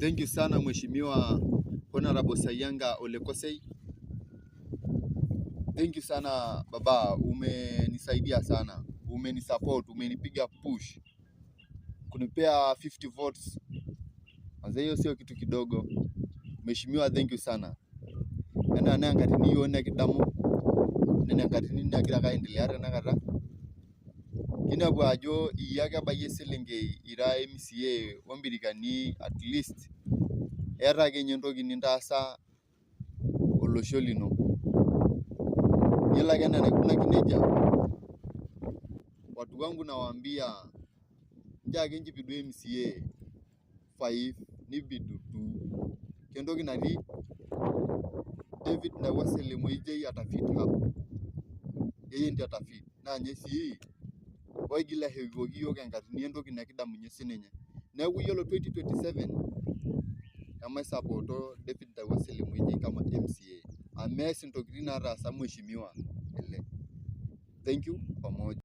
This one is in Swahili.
Thank you sana Mheshimiwa Honorable Sayanga Ole Kosei. Thank you sana baba, umenisaidia sana, umenisupport, umenipiga push kunipea 50 votes. Manze hiyo sio kitu kidogo. Mheshimiwa, thank you sana. Ana ngati niyo na kidamu. Nene ngati nini nagira kaendelea tena kata. Kinabu ajo iyake abaye selenge ira MCA ombirikani at least era kenye ntoki nintaasa olosho lino. Yela kena nakuna kineja. Watu wangu nawaambia njake njipidu MCA 5 nibidu 2. Kendoki nati David na wasele mweje atafit hapo. Yeye ndiye atafit. Na nyesi waigila hegogi yoga ngati niendoki nakidamunye sinenye. Neeku yiolo 2027 kama sapoto David na wasele mweje kama MCA. Ameasi ntokitin nataasa Mheshimiwa ele. Thank you pamoja.